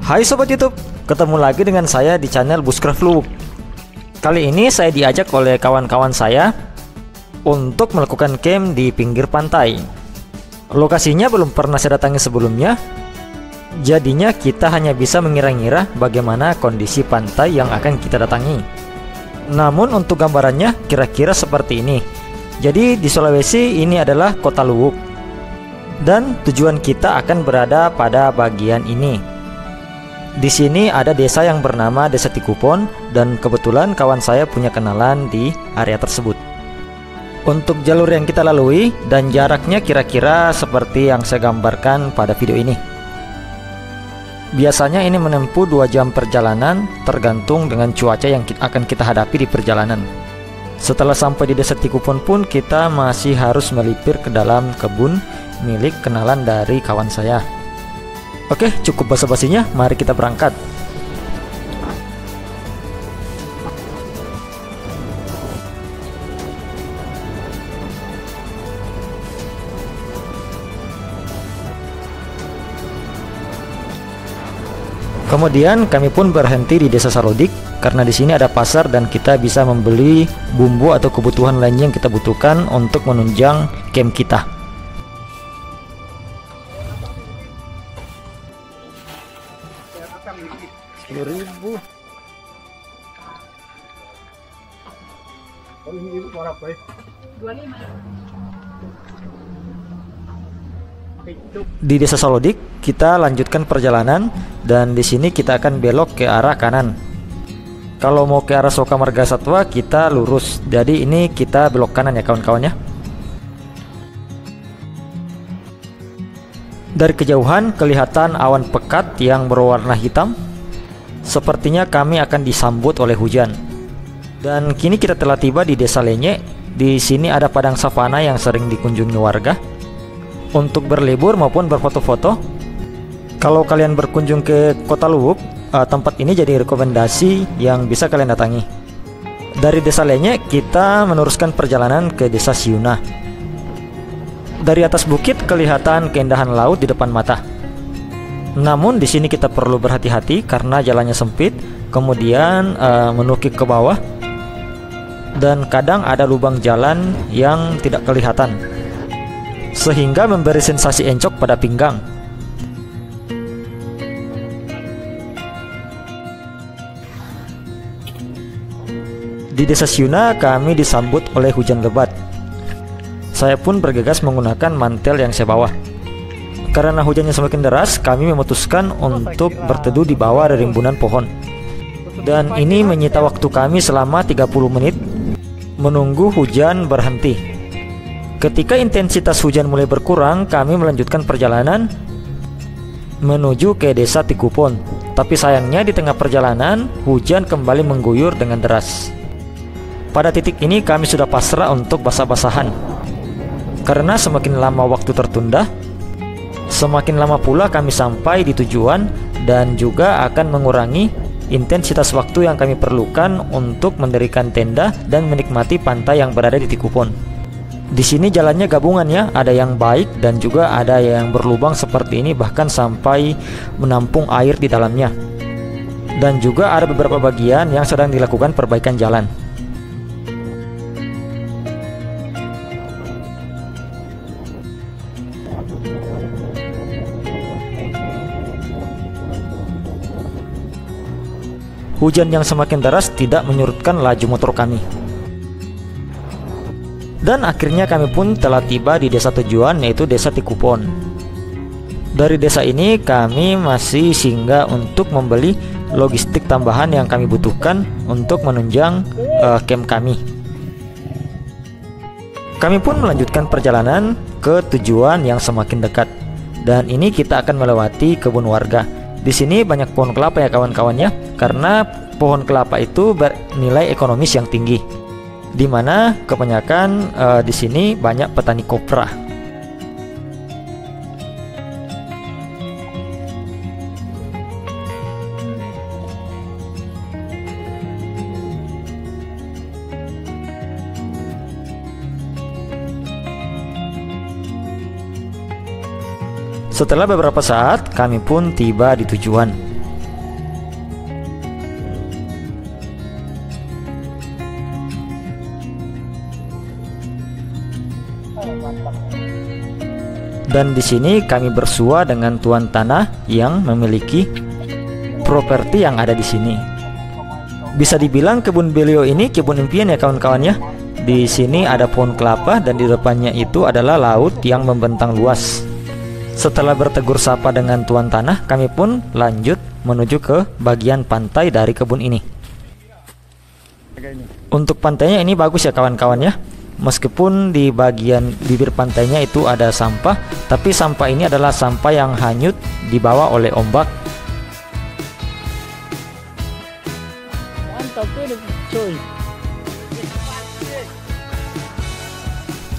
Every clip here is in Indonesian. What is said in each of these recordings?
Hai Sobat YouTube, ketemu lagi dengan saya di channel Bushcraft Luwuk. Kali ini saya diajak oleh kawan-kawan saya untuk melakukan camp di pinggir pantai. Lokasinya belum pernah saya datangi sebelumnya, jadinya kita hanya bisa mengira-ngira bagaimana kondisi pantai yang akan kita datangi. Namun untuk gambarannya kira-kira seperti ini. Jadi di Sulawesi ini adalah kota Luwuk, dan tujuan kita akan berada pada bagian ini. Di sini ada desa yang bernama Desa Tikupon, dan kebetulan kawan saya punya kenalan di area tersebut. Untuk jalur yang kita lalui dan jaraknya kira-kira seperti yang saya gambarkan pada video ini. Biasanya ini menempuh 2 jam perjalanan, tergantung dengan cuaca yang akan kita hadapi di perjalanan. Setelah sampai di Desa Tikupon pun kita masih harus melipir ke dalam kebun milik kenalan dari kawan saya. Oke, cukup basa-basinya, mari kita berangkat. Kemudian kami pun berhenti di Desa Salodik karena di sini ada pasar dan kita bisa membeli bumbu atau kebutuhan lainnya yang kita butuhkan untuk menunjang camp kita. Ribu. Di Desa Salodik kita lanjutkan perjalanan, dan di sini kita akan belok ke arah kanan. Kalau mau ke arah Soka Marga Satwa kita lurus, jadi ini kita belok kanan ya kawan-kawan ya. Dari kejauhan kelihatan awan pekat yang berwarna hitam. Sepertinya kami akan disambut oleh hujan. Dan kini kita telah tiba di Desa Lenye. Di sini ada padang savana yang sering dikunjungi warga untuk berlibur maupun berfoto-foto. Kalau kalian berkunjung ke Kota Luwuk, tempat ini jadi rekomendasi yang bisa kalian datangi. Dari Desa Lenye kita meneruskan perjalanan ke Desa Siuna. Dari atas bukit kelihatan keindahan laut di depan mata. Namun di sini kita perlu berhati-hati karena jalannya sempit, kemudian menukik ke bawah, dan kadang ada lubang jalan yang tidak kelihatan, sehingga memberi sensasi encok pada pinggang. Di Desa Siuna kami disambut oleh hujan lebat. Saya pun bergegas menggunakan mantel yang saya bawa. Karena hujannya semakin deras, kami memutuskan untuk berteduh di bawah rimbunan pohon. Dan ini menyita waktu kami selama 30 menit menunggu hujan berhenti. Ketika intensitas hujan mulai berkurang, kami melanjutkan perjalanan menuju ke Desa Tikupon. Tapi sayangnya di tengah perjalanan, hujan kembali mengguyur dengan deras. Pada titik ini kami sudah pasrah untuk basah-basahan. Karena semakin lama waktu tertunda, semakin lama pula kami sampai di tujuan, dan juga akan mengurangi intensitas waktu yang kami perlukan untuk mendirikan tenda dan menikmati pantai yang berada di Tikupon. Di sini jalannya gabungan ya, ada yang baik dan juga ada yang berlubang seperti ini, bahkan sampai menampung air di dalamnya. Dan juga ada beberapa bagian yang sedang dilakukan perbaikan jalan. Hujan yang semakin deras tidak menyurutkan laju motor kami. Dan akhirnya kami pun telah tiba di desa tujuan, yaitu Desa Tikupon. Dari desa ini kami masih singgah untuk membeli logistik tambahan yang kami butuhkan untuk menunjang camp kami. Kami pun melanjutkan perjalanan ke tujuan yang semakin dekat. Dan ini kita akan melewati kebun warga. Di sini banyak pohon kelapa ya kawan-kawannya, karena pohon kelapa itu bernilai ekonomis yang tinggi, dimana kebanyakan di sini banyak petani kopra. Setelah beberapa saat, kami pun tiba di tujuan. Dan di sini kami bersua dengan tuan tanah yang memiliki properti yang ada di sini. Bisa dibilang kebun beliau ini kebun impian ya kawan-kawan ya. Di sini ada pohon kelapa dan di depannya itu adalah laut yang membentang luas. Setelah bertegur sapa dengan tuan tanah, kami pun lanjut menuju ke bagian pantai dari kebun ini. Untuk pantainya ini bagus ya kawan-kawan ya. Meskipun di bagian bibir pantainya itu ada sampah, tapi sampah ini adalah sampah yang hanyut dibawa oleh ombak. Mantap tuh, coy.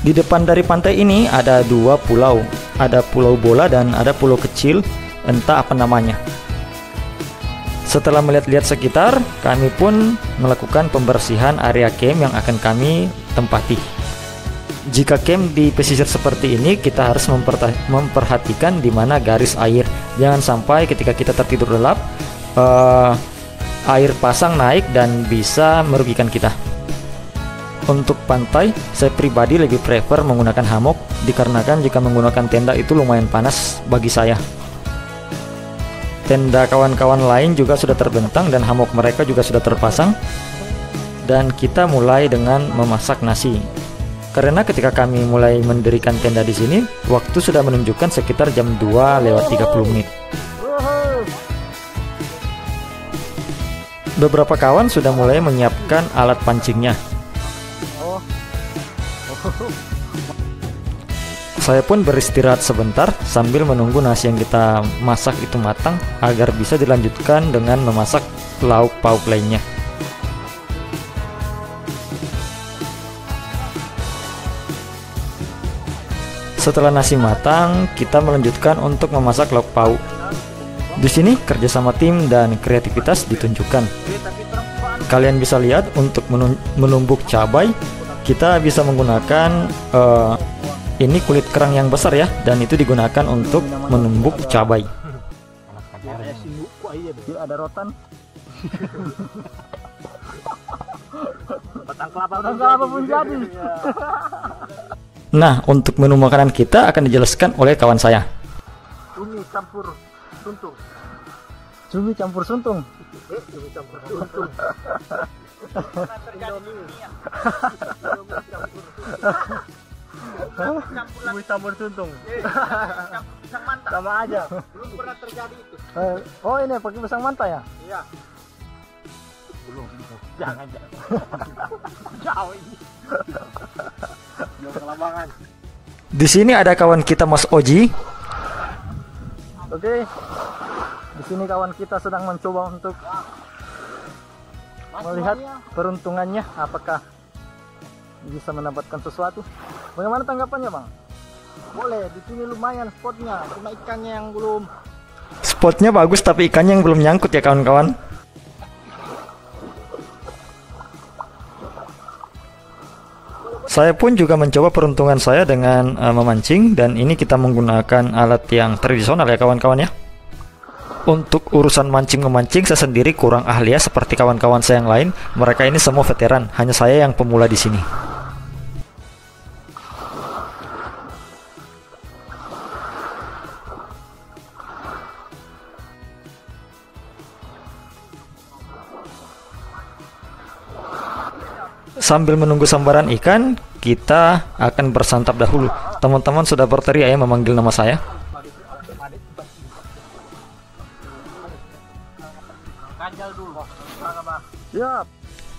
Di depan dari pantai ini ada dua pulau. Ada pulau bola dan ada pulau kecil, entah apa namanya. Setelah melihat-lihat sekitar, kami pun melakukan pembersihan area camp yang akan kami tempati. Jika camp di pesisir seperti ini, kita harus memperhatikan di mana garis air. Jangan sampai ketika kita tertidur lelap, air pasang naik dan bisa merugikan kita. Untuk pantai, saya pribadi lebih prefer menggunakan hammock, dikarenakan jika menggunakan tenda itu lumayan panas bagi saya. Tenda kawan-kawan lain juga sudah terbentang dan hammock mereka juga sudah terpasang. Dan kita mulai dengan memasak nasi. Karena ketika kami mulai mendirikan tenda di sini, waktu sudah menunjukkan sekitar jam 2:30. Beberapa kawan sudah mulai menyiapkan alat pancingnya. Saya pun beristirahat sebentar sambil menunggu nasi yang kita masak itu matang agar bisa dilanjutkan dengan memasak lauk pauk lainnya. Setelah nasi matang, kita melanjutkan untuk memasak lauk pauk. Di sini kerjasama tim dan kreativitas ditunjukkan. Kalian bisa lihat untuk menumbuk cabai, kita bisa menggunakan ini kulit kerang yang besar ya, dan itu digunakan untuk menumbuk cabai. Ada rotan. Batang kelapa pun jadi. Nah, untuk menu makanan kita akan dijelaskan oleh kawan saya. Cumi campur suntung. Cumi campur suntung. Cumi campur suntung. Cumi campur suntung. Sama aja. Belum pernah terjadi itu. Oh ini pakai besang manta ya? Iya. Belum. Jangan. Jauh ini. Kelabangan. Di sini ada kawan kita Mas Oji. Oke. Di sini kawan kita sedang mencoba untuk melihat peruntungannya apakah bisa mendapatkan sesuatu. Bagaimana tanggapannya, Bang? Boleh, di sini lumayan spotnya, cuma ikannya yang belum. Spotnya bagus tapi ikannya yang belum nyangkut ya kawan-kawan. Saya pun juga mencoba peruntungan saya dengan memancing, dan ini kita menggunakan alat yang tradisional ya kawan-kawan ya. Untuk urusan mancing-memancing saya sendiri kurang ahli ya seperti kawan-kawan saya yang lain. Mereka ini semua veteran, hanya saya yang pemula di sini. Sambil menunggu sambaran ikan, kita akan bersantap dahulu. Teman-teman sudah berteriak ya memanggil nama saya.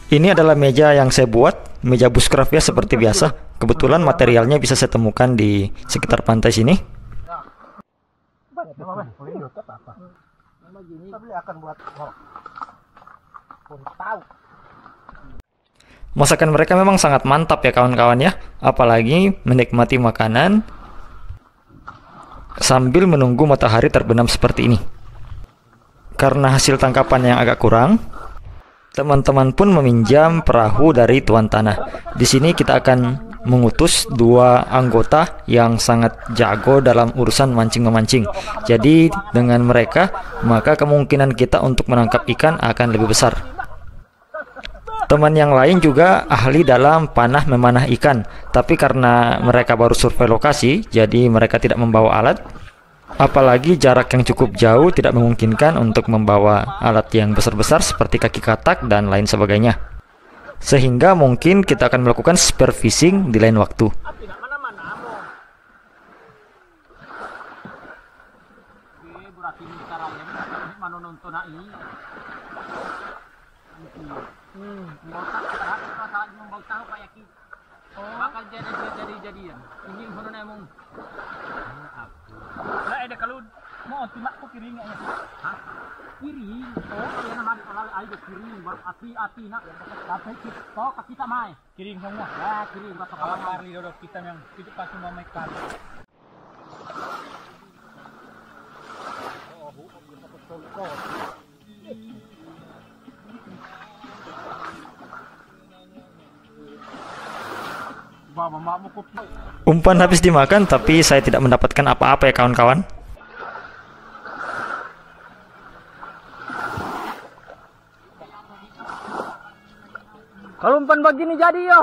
Ini adalah meja yang saya buat, meja bushcraft ya seperti biasa. Kebetulan materialnya bisa saya temukan di sekitar pantai sini. Masakan mereka memang sangat mantap ya kawan-kawan ya. Apalagi menikmati makanan sambil menunggu matahari terbenam seperti ini. Karena hasil tangkapan yang agak kurang, teman-teman pun meminjam perahu dari tuan tanah. Di sini kita akan mengutus dua anggota yang sangat jago dalam urusan mancing-memancing. Jadi dengan mereka, maka kemungkinan kita untuk menangkap ikan akan lebih besar. Teman yang lain juga ahli dalam panah memanah ikan, tapi karena mereka baru survei lokasi, jadi mereka tidak membawa alat. Apalagi jarak yang cukup jauh tidak memungkinkan untuk membawa alat yang besar-besar seperti kaki katak dan lain sebagainya. Sehingga mungkin kita akan melakukan spear fishing di lain waktu. Bakal jadi-jadian. Ini hono na mong. Lah ada kalau mau timak ko kiring ya. Hah? Kiring. Oh, kaya naman kalau ay kiring, ati-ati na. Tapi kita kita mai. Kiring semua. Ya, kiring basta kali do kita yang itu pasti mau make kan. Umpan habis dimakan, tapi saya tidak mendapatkan apa-apa ya kawan-kawan. Kalau umpan begini jadi yo.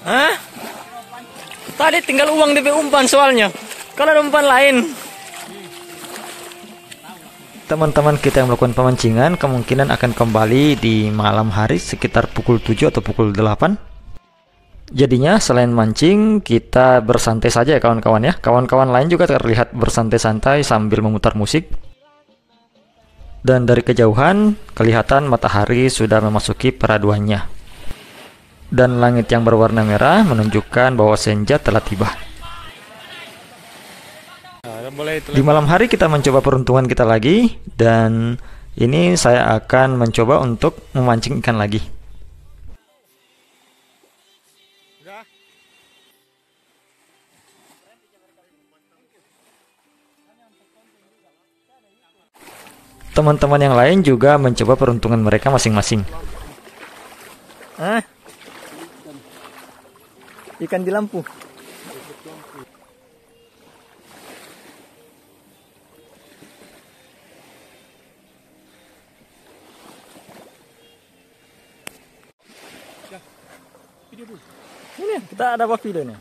Hah? Tadi tinggal uang DP umpan soalnya. Kalau ada umpan lain. Teman-teman kita yang melakukan pemancingan kemungkinan akan kembali di malam hari sekitar pukul 7 atau pukul 8. Jadinya selain mancing, kita bersantai saja ya kawan-kawan ya. Kawan-kawan lain juga terlihat bersantai-santai sambil memutar musik. Dan dari kejauhan, kelihatan matahari sudah memasuki peraduannya. Dan langit yang berwarna merah menunjukkan bahwa senja telah tiba. Di malam hari kita mencoba peruntungan kita lagi, dan ini saya akan mencoba untuk memancing ikan lagi. Teman-teman yang lain juga mencoba peruntungan mereka masing-masing. Ikan di lampu. Ini kita ada apa videonya?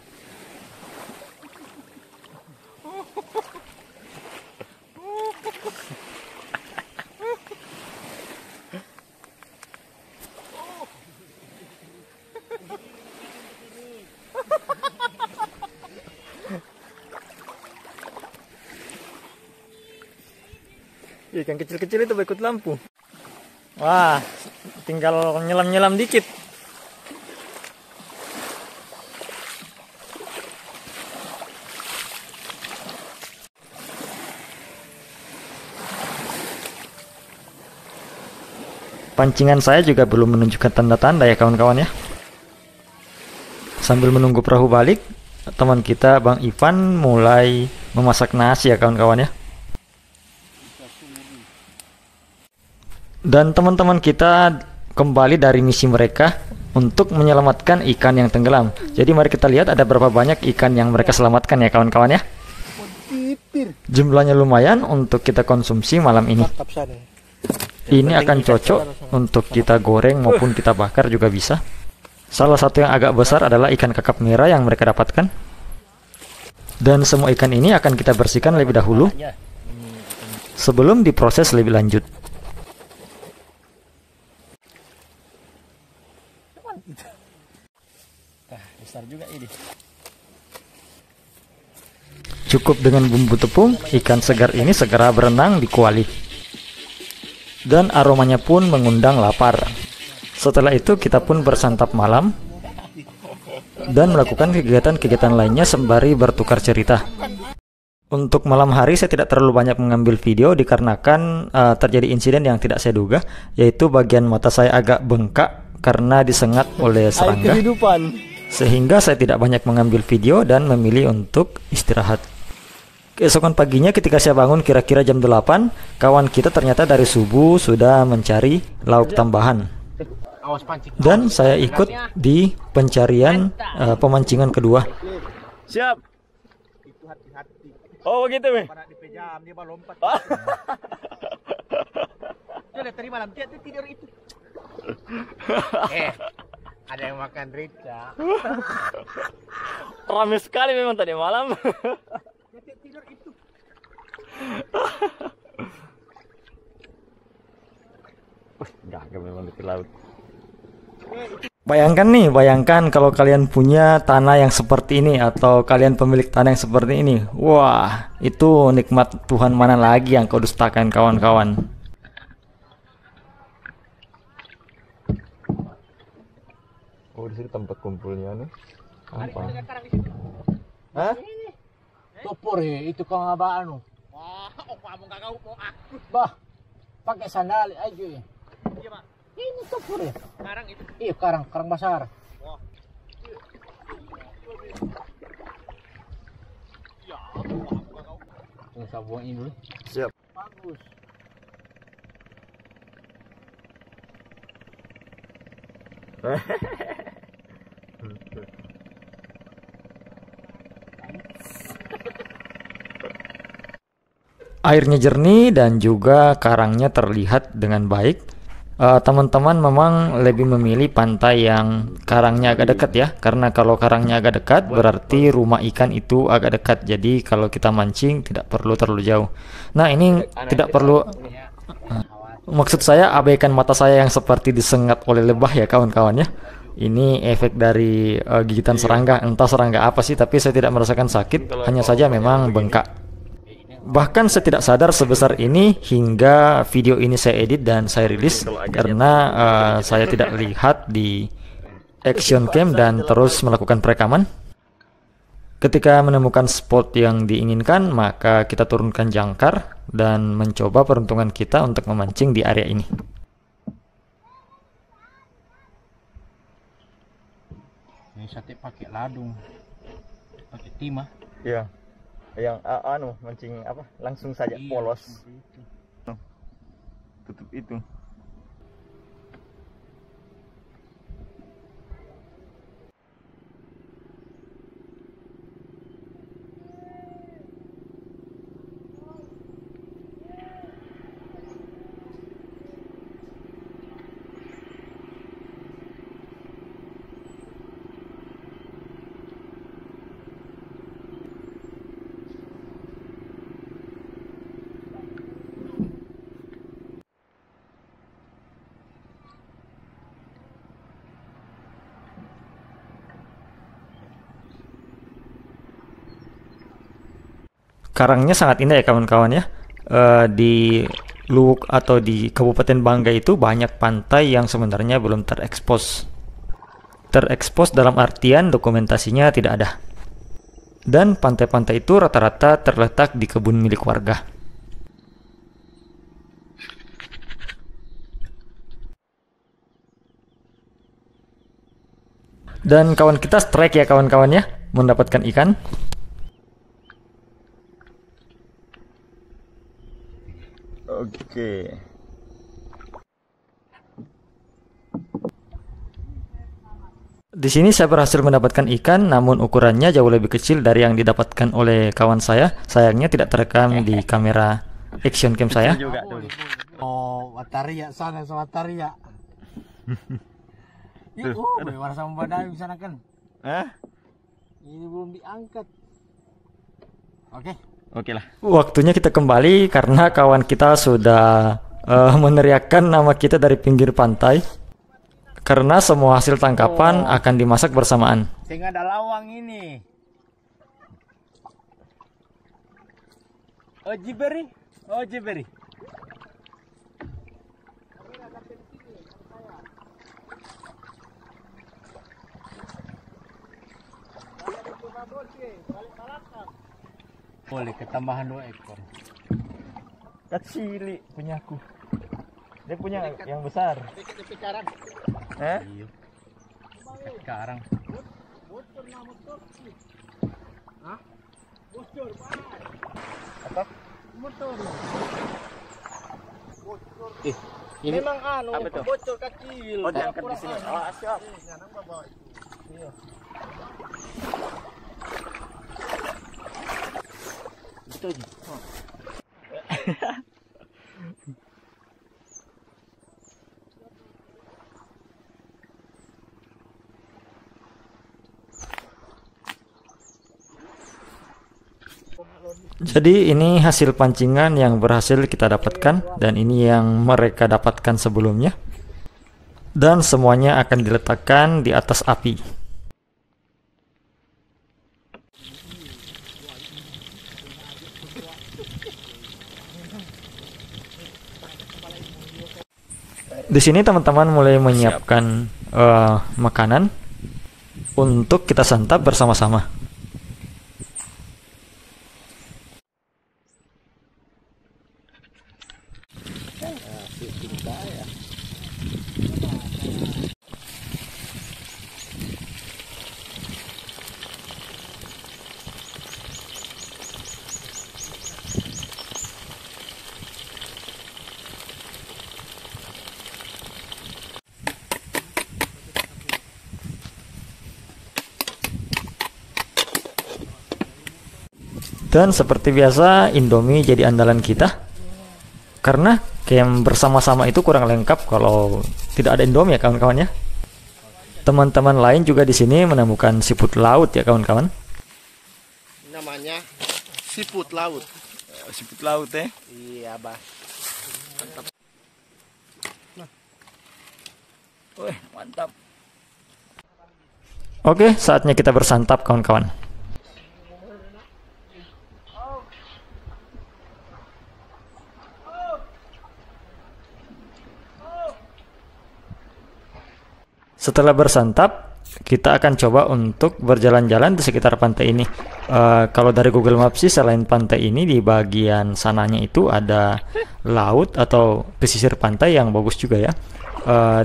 Ikan kecil-kecil itu berikut lampu. Wah, tinggal nyelam-nyelam dikit. Pancingan saya juga belum menunjukkan tanda-tanda ya kawan-kawan ya. Sambil menunggu perahu balik, teman kita Bang Ivan mulai memasak nasi ya kawan-kawan ya. Dan teman-teman kita kembali dari misi mereka untuk menyelamatkan ikan yang tenggelam. Jadi mari kita lihat ada berapa banyak ikan yang mereka selamatkan ya kawan-kawan ya. Jumlahnya lumayan untuk kita konsumsi malam ini. Ini akan cocok untuk kita goreng maupun kita bakar juga bisa. Salah satu yang agak besar adalah ikan kakap merah yang mereka dapatkan. Dan semua ikan ini akan kita bersihkan lebih dahulu sebelum diproses lebih lanjut. Besar juga ini. Cukup dengan bumbu tepung, ikan segar ini segera berenang di kuali. Dan aromanya pun mengundang lapar. Setelah itu kita pun bersantap malam dan melakukan kegiatan-kegiatan lainnya sembari bertukar cerita. Untuk malam hari saya tidak terlalu banyak mengambil video dikarenakan terjadi insiden yang tidak saya duga, yaitu bagian mata saya agak bengkak karena disengat oleh serangga, sehingga saya tidak banyak mengambil video dan memilih untuk istirahat. Keesokan paginya ketika saya bangun kira-kira jam 8, kawan kita ternyata dari subuh sudah mencari lauk tambahan. Dan saya ikut di pencarian pemancingan kedua. Siap. Oh begitu weh. Dia lompat. Dia terima malam dia tidur itu. Ada yang makan rica. Ramai sekali memang tadi malam. Dia tidur itu. Gak memang di laut. Bayangkan kalau kalian punya tanah yang seperti ini atau kalian pemilik tanah yang seperti ini. Wah, itu nikmat Tuhan mana lagi yang kau dustakan kawan-kawan. Oh, di sini tempat kumpulnya nih. Apa? Hah? Topor ya, itu kau ngaba anu. Wah, kamu enggak mau aku. Bah, pakai sandal aja ya. Iya, Pak. Ini topor ya? Karang itu? Iya, karang besar. Wah. Ya, aku sabuang ini dulu. Siap. Bagus. Airnya jernih dan juga karangnya terlihat dengan baik. Teman-teman memang lebih memilih pantai yang karangnya agak dekat ya, karena kalau karangnya agak dekat berarti rumah ikan itu agak dekat, jadi kalau kita mancing tidak perlu terlalu jauh. Nah ini tidak perlu, maksud saya abaikan mata saya yang seperti disengat oleh lebah ya kawan-kawan ya. Ini efek dari gigitan serangga, entah serangga apa sih, tapi saya tidak merasakan sakit, hanya saja memang bengkak. Bahkan saya tidak sadar sebesar ini hingga video ini saya edit dan saya rilis, karena saya tidak lihat di action cam dan terus melakukan perekaman. Ketika menemukan spot yang diinginkan, maka kita turunkan jangkar dan mencoba peruntungan kita untuk memancing di area ini. Ini sate pakai ladung, pakai timah. Ya. Yang mancing apa langsung saja polos. Tutup itu. Karangnya sangat indah ya kawan-kawan ya. Di Luwuk atau di Kabupaten Banggai itu banyak pantai yang sebenarnya belum terekspos. Terekspos dalam artian dokumentasinya tidak ada. Dan pantai-pantai itu rata-rata terletak di kebun milik warga. Dan kawan kita strike ya kawan-kawan ya, mendapatkan ikan. Oke. Di sini saya berhasil mendapatkan ikan, namun ukurannya jauh lebih kecil dari yang didapatkan oleh kawan saya. Sayangnya tidak terekam di kamera action cam saya. Oh, Wataria sana sama Wataria. Ini warna sama badai di sana kan? Ini belum diangkat. Oke. Oke lah. Waktunya kita kembali karena kawan kita sudah meneriakkan nama kita dari pinggir pantai. Karena semua hasil tangkapan akan dimasak bersamaan. Sehingga ada lawang ini. Oh jiberi, oh jiberi. Boleh ketambahan 2 ekor. Kecil punyaku. Dia punya yang besar. Dekat karang. Iya. Dekat karang. Bocor na motor. Hah? Bocor, Pak. Apa? Motor. Bocor. Ini memang apa tuh? bocor kecil. Oh, diangkat di sini. Oh, siap. Iya. Itu aja. Oh. Jadi ini hasil pancingan yang berhasil kita dapatkan, dan ini yang mereka dapatkan sebelumnya, dan semuanya akan diletakkan di atas api. Di sini teman-teman mulai menyiapkan makanan untuk kita santap bersama-sama. Dan seperti biasa, Indomie jadi andalan kita. Karena camp bersama-sama itu kurang lengkap kalau tidak ada Indomie ya kawan-kawan ya. Teman-teman lain juga di sini menemukan siput laut ya kawan-kawan. Namanya siput laut. Siput laut ya? Iya, Bah. Mantap. Wih, mantap. Oke, saatnya kita bersantap kawan-kawan. Setelah bersantap, kita akan coba untuk berjalan-jalan di sekitar pantai ini. Kalau dari Google Maps sih, selain pantai ini, di bagian sananya itu ada laut atau pesisir pantai yang bagus juga ya.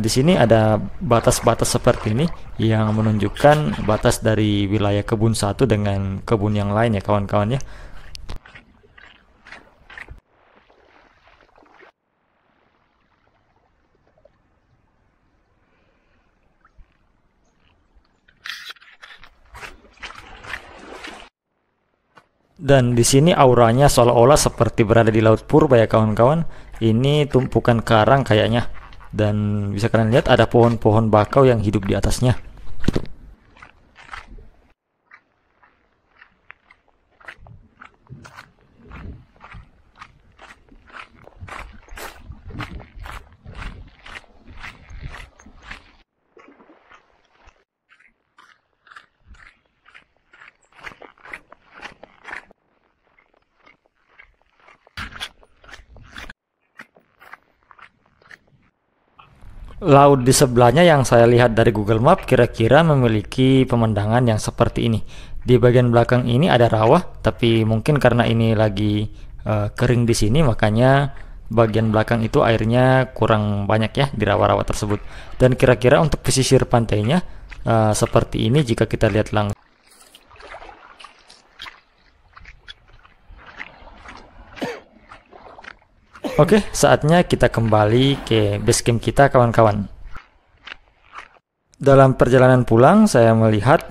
Di sini ada batas-batas seperti ini yang menunjukkan batas dari wilayah kebun satu dengan kebun yang lain ya kawan-kawan ya. Dan di sini auranya seolah-olah seperti berada di laut purba ya kawan-kawan. Ini tumpukan karang kayaknya. Dan bisa kalian lihat ada pohon-pohon bakau yang hidup di atasnya. Laut di sebelahnya yang saya lihat dari Google Map kira-kira memiliki pemandangan yang seperti ini. Di bagian belakang ini ada rawa, tapi mungkin karena ini lagi kering di sini, makanya bagian belakang itu airnya kurang banyak ya di rawa-rawa tersebut. Dan kira-kira untuk pesisir pantainya seperti ini jika kita lihat langsung. Oke, saatnya kita kembali ke base camp kita kawan-kawan. Dalam perjalanan pulang, saya melihat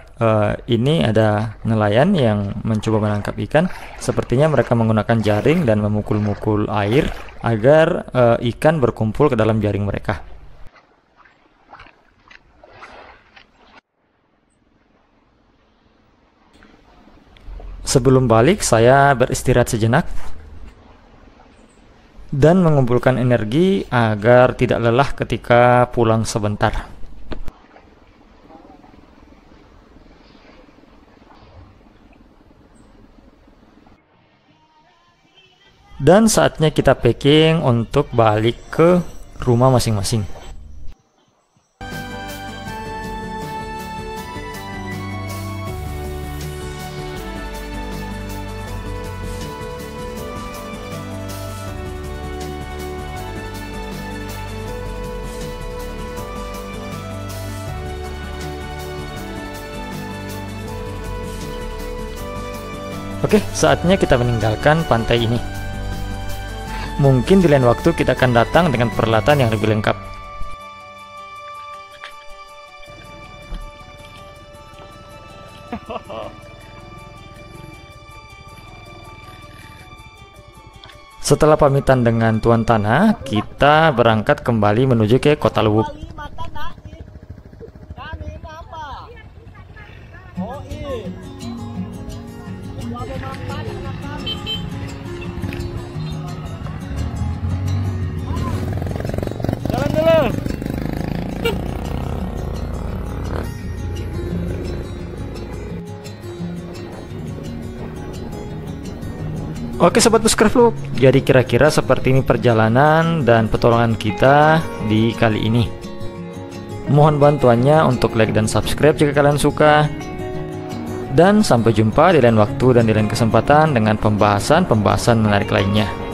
ini ada nelayan yang mencoba menangkap ikan. Sepertinya mereka menggunakan jaring dan memukul-mukul air agar ikan berkumpul ke dalam jaring mereka. Sebelum balik, saya beristirahat sejenak dan mengumpulkan energi agar tidak lelah ketika pulang sebentar. Dan saatnya kita packing untuk balik ke rumah masing-masing. Oke, saatnya kita meninggalkan pantai ini. Mungkin di lain waktu kita akan datang dengan peralatan yang lebih lengkap. Setelah pamitan dengan Tuan Tanah, kita berangkat kembali menuju ke Kota Luwuk. Jalan dulu. Oke Sobat Busker Vlog, jadi kira-kira seperti ini perjalanan dan petualangan kita di kali ini. Mohon bantuannya untuk like dan subscribe jika kalian suka. Dan sampai jumpa di lain waktu dan di lain kesempatan dengan pembahasan menarik lainnya.